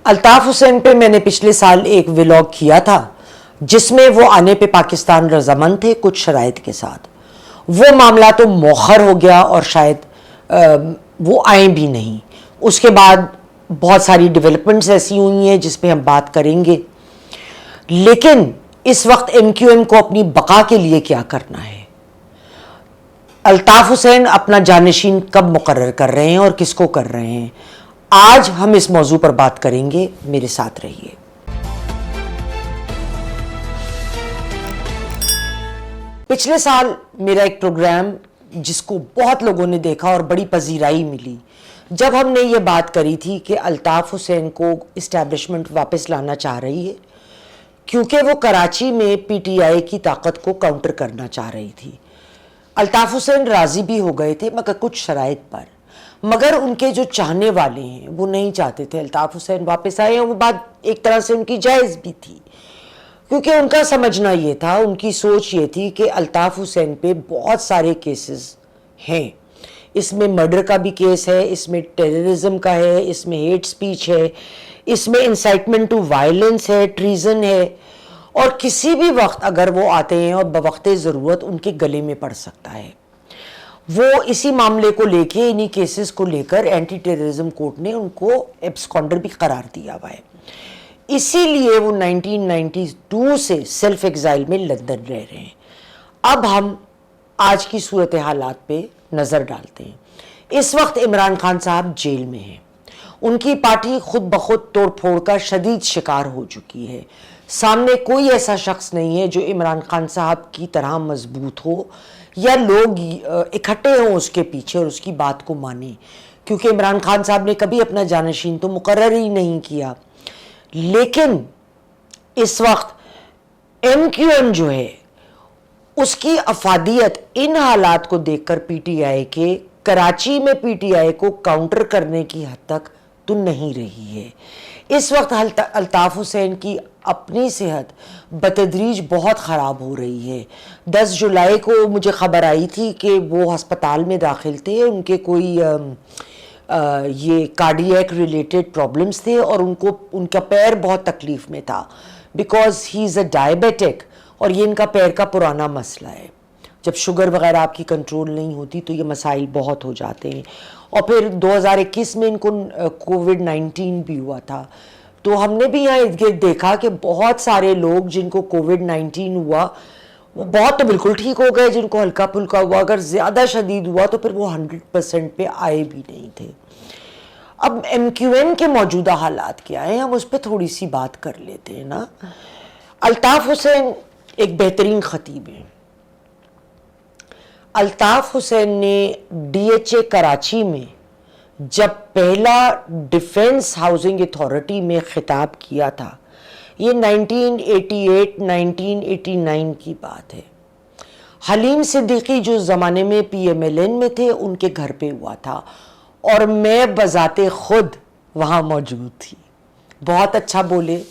الطاف حسین پہ میں نے پچھلے سال ایک ولاگ کیا تھا جس میں وہ آنے پہ پاکستان رضامند تھے کچھ شرائط کے ساتھ. وہ معاملہ تو مؤخر ہو گیا اور شاید وہ آئیں بھی نہیں. اس کے بعد بہت ساری ڈیولپمنٹس ایسی ہوئی ہیں جس پہ ہم بات کریں گے. لیکن اس وقت ایم کیو ایم کو اپنی بقا کے لیے کیا کرنا ہے؟ الطاف حسین اپنا جانشین کب مقرر کر رہے ہیں اور کس کو کر رہے ہیں؟ آج ہم اس موضوع پر بات کریں گے. میرے ساتھ رہیے. پچھلے سال میرا ایک پروگرام جس کو بہت لوگوں نے دیکھا اور بڑی پذیرائی ملی، جب ہم نے یہ بات کری تھی کہ الطاف حسین کو اسٹیبلشمنٹ واپس لانا چاہ رہی ہے کیونکہ وہ کراچی میں پی ٹی آئی کی طاقت کو کاؤنٹر کرنا چاہ رہی تھی. الطاف حسین راضی بھی ہو گئے تھے مگر کچھ شرائط پر. مگر ان کے جو چاہنے والے ہیں وہ نہیں چاہتے تھے الطاف حسین واپس آئے، اور وہ بات ایک طرح سے ان کی جائز بھی تھی کیونکہ ان کا سمجھنا یہ تھا، ان کی سوچ یہ تھی کہ الطاف حسین پہ بہت سارے کیسز ہیں. اس میں مرڈر کا بھی کیس ہے، اس میں ٹیررزم کا ہے، اس میں ہیٹ سپیچ ہے، اس میں انسائٹمنٹ ٹو وائلنس ہے، ٹریزن ہے، اور کسی بھی وقت اگر وہ آتے ہیں اور بوقت ضرورت ان کے گلے میں پڑ سکتا ہے. وہ اسی معاملے کو لے کے، انہی کیسز کو لے کر اینٹی ٹیررزم کورٹ نے ان کو ایبسکانڈر بھی قرار دیا ہوا ہے. اسی لیے وہ 1992 سے سیلف ایگزائل میں لندن رہ رہے ہیں. اب ہم آج کی صورت حالات پہ نظر ڈالتے ہیں. اس وقت عمران خان صاحب جیل میں ہیں. ان کی پارٹی خود بخود توڑ پھوڑ کا شدید شکار ہو چکی ہے. سامنے کوئی ایسا شخص نہیں ہے جو عمران خان صاحب کی طرح مضبوط ہو یا لوگ اکٹھے ہوں اس کے پیچھے اور اس کی بات کو مانیں، کیونکہ عمران خان صاحب نے کبھی اپنا جانشین تو مقرر ہی نہیں کیا. لیکن اس وقت ایم کیو ایم جو ہے اس کی افادیت ان حالات کو دیکھ کر پی ٹی آئی کے کراچی میں پی ٹی آئی کو کاؤنٹر کرنے کی حد تک تو نہیں رہی ہے. اس وقت الطاف حسین کی اپنی صحت بتدریج بہت خراب ہو رہی ہے. 10 جولائی کو مجھے خبر آئی تھی کہ وہ ہسپتال میں داخل تھے. ان کے کوئی یہ کارڈیاک ریلیٹڈ پرابلمس تھے اور ان کا پیر بہت تکلیف میں تھا because he is a diabetic, اور یہ ان کا پیر کا پرانا مسئلہ ہے. جب شوگر وغیرہ آپ کی کنٹرول نہیں ہوتی تو یہ مسائل بہت ہو جاتے ہیں. اور پھر 2021 میں ان کو کووڈ-19 بھی ہوا تھا. تو ہم نے بھی یہاں ارد گرد دیکھا کہ بہت سارے لوگ جن کو کووڈ-19 ہوا وہ بہت تو بالکل ٹھیک ہو گئے، جن کو ہلکا پھلکا ہوا، اگر زیادہ شدید ہوا تو پھر وہ 100% پہ آئے بھی نہیں تھے. اب ایم کیو ایم کے موجودہ حالات کیا ہیں، ہم اس پہ تھوڑی سی بات کر لیتے ہیں نا. الطاف حسین ایک بہترین خطیب ہیں. الطاف حسین نے ڈی ایچ اے کراچی میں جب پہلا ڈیفنس ہاؤسنگ اتھارٹی میں خطاب کیا تھا، یہ 1988-1989 کی بات ہے. حلیم صدیقی جو زمانے میں پی ایم ایل این میں تھے ان کے گھر پہ ہوا تھا اور میں بذات خود وہاں موجود تھی. بہت اچھا بولے،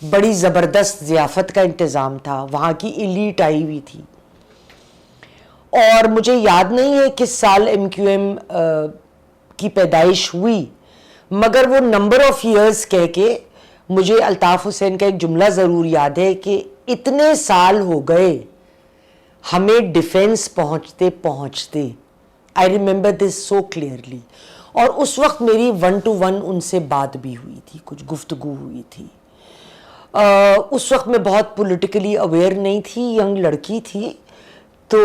بڑی زبردست ضیافت کا انتظام تھا، وہاں کی ایلیٹ آئی ہوئی تھی. اور مجھے یاد نہیں ہے کس سال ایم کیو ایم کی پیدائش ہوئی، مگر وہ نمبر آف ایئرز کہہ کے مجھے الطاف حسین کا ایک جملہ ضرور یاد ہے کہ اتنے سال ہو گئے ہمیں ڈیفنس پہنچتے پہنچتے. I remember this so clearly. اور اس وقت میری 1 to 1 ان سے بات بھی ہوئی تھی، کچھ گفتگو ہوئی تھی. اس وقت میں بہت پولیٹیکلی اویئر نہیں تھی، ینگ لڑکی تھی. تو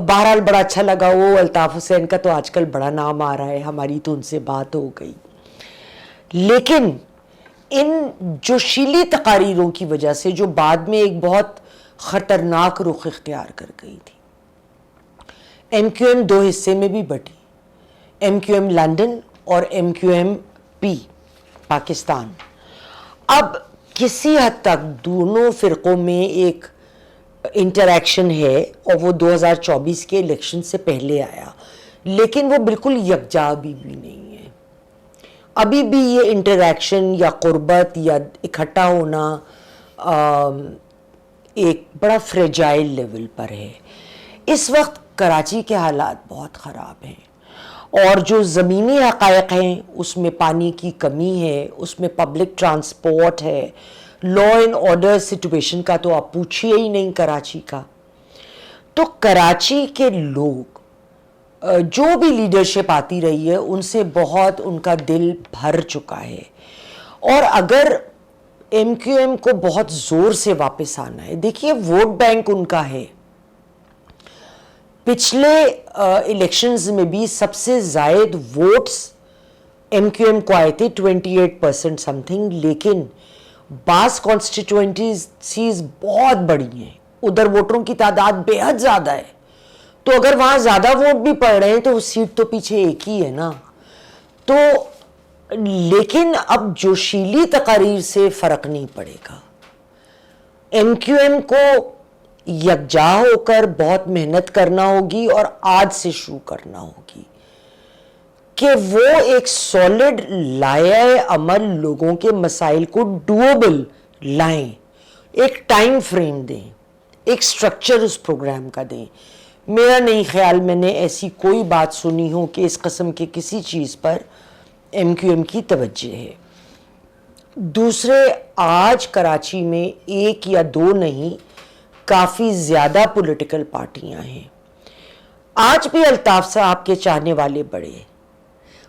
بہرحال بڑا اچھا لگا. وہ الطاف حسین کا تو آج کل بڑا نام آ رہا ہے، ہماری تو ان سے بات ہو گئی. لیکن ان جوشیلی تقاریروں کی وجہ سے جو بعد میں ایک بہت خطرناک رخ اختیار کر گئی تھی، ایم کیو ایم 2 حصے میں بھی بٹی، ایم کیو ایم لندن اور M Q M P Pakistan. اب کسی حد تک دونوں فرقوں میں ایک انٹریکشن ہے اور وہ 2024 کے الیکشن سے پہلے آیا، لیکن وہ بالکل یکجا بھی نہیں ہے. ابھی بھی یہ انٹریکشن یا قربت یا اکٹھا ہونا ایک بڑا فریجائل لیول پر ہے. اس وقت کراچی کے حالات بہت خراب ہیں اور جو زمینی حقائق ہیں اس میں پانی کی کمی ہے, اس میں پبلک ٹرانسپورٹ ہے, لا اینڈ آرڈر سچویشن کا تو آپ پوچھیے ہی نہیں کراچی کا. تو کراچی کے لوگ جو بھی لیڈرشپ آتی رہی ہے ان سے بہت ان کا دل بھر چکا ہے, اور اگر ایم کیو ایم کو بہت زور سے واپس آنا ہے, دیکھیے ووٹ بینک ان کا ہے. پچھلے الیکشنز میں بھی سب سے زائد ووٹس ایم کیو ایم کو آئے تھے 28% سم تھنگ, لیکن بعض کانسٹیٹوئنٹیز بہت بڑی ہیں, ادھر ووٹروں کی تعداد بے حد زیادہ ہے, تو اگر وہاں زیادہ ووٹ بھی پڑ رہے ہیں تو وہ سیٹ تو پیچھے ایک ہی ہے نا. تو لیکن اب جوشیلی تقاریر سے فرق نہیں پڑے گا. ایم کیو ایم کو یکجا ہو کر بہت محنت کرنا ہوگی اور آج سے شروع کرنا ہوگی کہ وہ ایک سالڈ لائحہ عمل لوگوں کے مسائل کو ڈویبل لائیں, ایک ٹائم فریم دیں, ایک سٹرکچر اس پروگرام کا دیں. میرا نہیں خیال میں نے ایسی کوئی بات سنی ہو کہ اس قسم کے کسی چیز پر ایم کیو ایم کی توجہ ہے. دوسرے, آج کراچی میں ایک یا دو نہیں کافی زیادہ پولیٹیکل پارٹیاں ہیں. آج بھی الطاف صاحب کے چاہنے والے بڑے,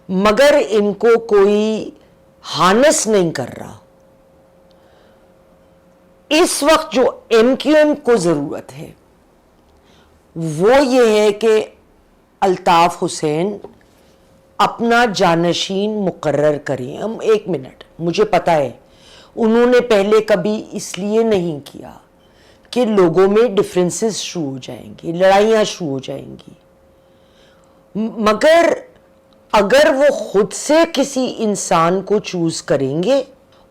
مگر ان کو کوئی ہارنس نہیں کر رہا. اس وقت جو ایم کیو ایم کو ضرورت ہے وہ یہ ہے کہ الطاف حسین اپنا جانشین مقرر کریں. ہم ایک منٹ, مجھے پتا ہے انہوں نے پہلے کبھی اس لیے نہیں کیا کہ لوگوں میں ڈفرینسز شروع ہو جائیں گے, لڑائیاں شروع ہو جائیں گی, مگر اگر وہ خود سے کسی انسان کو چوز کریں گے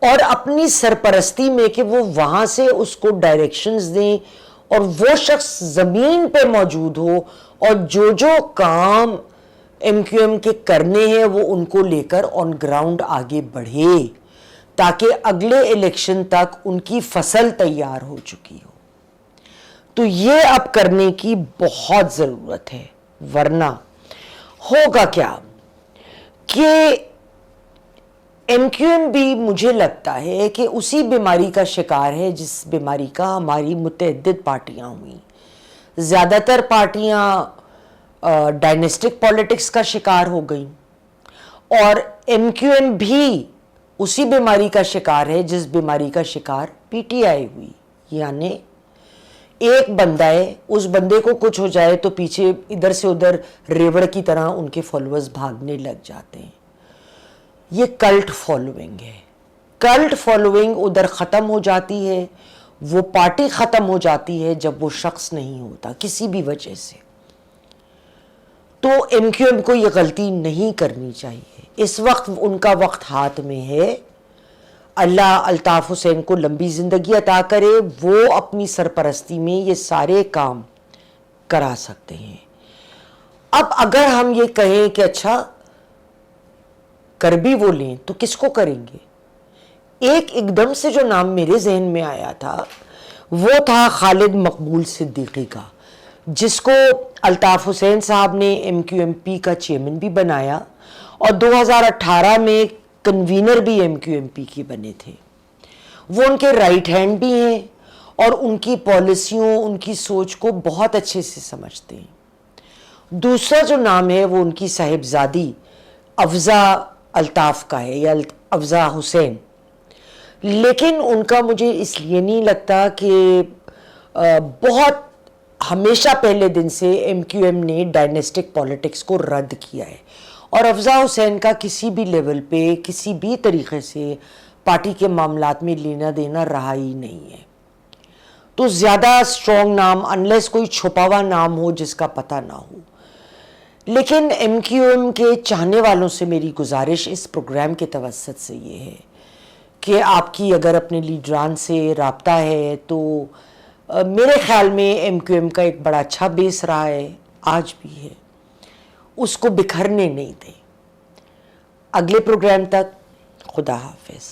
اور اپنی سرپرستی میں کہ وہ وہاں سے اس کو ڈائریکشنز دیں اور وہ شخص زمین پہ موجود ہو اور جو جو کام ایم کیو ایم کے کرنے ہیں وہ ان کو لے کر آن گراؤنڈ آگے بڑھے تاکہ اگلے الیکشن تک ان کی فصل تیار ہو چکی ہو. تو یہ اب کرنے کی بہت ضرورت ہے, ورنہ ہوگا کیا کہ ایم کیو ایم بھی مجھے لگتا ہے کہ اسی بیماری کا شکار ہے جس بیماری کا ہماری متعدد پارٹیاں ہوئیں. زیادہ تر پارٹیاں ڈائنیسٹک پالیٹکس کا شکار ہو گئیں, اور ایم کیو ایم بھی اسی بیماری کا شکار ہے جس بیماری کا شکار پی ٹی آئی ہوئی. یعنی ایک بندہ ہے, اس بندے کو کچھ ہو جائے تو پیچھے ادھر سے ادھر ریوڑ کی طرح ان کے فالوورز بھاگنے لگ جاتے ہیں. یہ کلٹ فالوئنگ ہے. کلٹ فالوئنگ ادھر ختم ہو جاتی ہے, وہ پارٹی ختم ہو جاتی ہے جب وہ شخص نہیں ہوتا کسی بھی وجہ سے. تو ایم کیو ایم کو یہ غلطی نہیں کرنی چاہیے. اس وقت ان کا وقت ہاتھ میں ہے. اللہ الطاف حسین کو لمبی زندگی عطا کرے, وہ اپنی سرپرستی میں یہ سارے کام کرا سکتے ہیں. اب اگر ہم یہ کہیں کہ اچھا کر بھی وہ لیں تو کس کو کریں گے, ایک دم سے جو نام میرے ذہن میں آیا تھا وہ تھا خالد مقبول صدیقی کا, جس کو الطاف حسین صاحب نے ایم کیو ایم پی کا چیئرمین بھی بنایا اور 2018 میں کنوینر بھی ایم کیو ایم پی کے بنے تھے. وہ ان کے رائٹ ہینڈ بھی ہیں اور ان کی پالیسیوں, ان کی سوچ کو بہت اچھے سے سمجھتے ہیں. دوسرا جو نام ہے وہ ان کی صاحبزادی افضا الطاف کا ہے, یا افضا حسین. لیکن ان کا مجھے اس لیے نہیں لگتا کہ بہت ہمیشہ پہلے دن سے ایم کیو ایم نے ڈائنیسٹک پالیٹکس کو رد کیا ہے, اور افضا حسین کا کسی بھی لیول پہ کسی بھی طریقے سے پارٹی کے معاملات میں لینا دینا رہا ہی نہیں ہے. تو زیادہ اسٹرانگ نام, انلیس کوئی چھپا ہوا نام ہو جس کا پتہ نہ ہو. لیکن ایم کیو ایم کے چاہنے والوں سے میری گزارش اس پروگرام کے توسط سے یہ ہے کہ آپ کی اگر اپنے لیڈران سے رابطہ ہے تو میرے خیال میں ایم کیو ایم کا ایک بڑا اچھا بیس رہا ہے, آج بھی ہے, اس کو بکھرنے نہیں دیں. اگلے پروگرام تک خدا حافظ.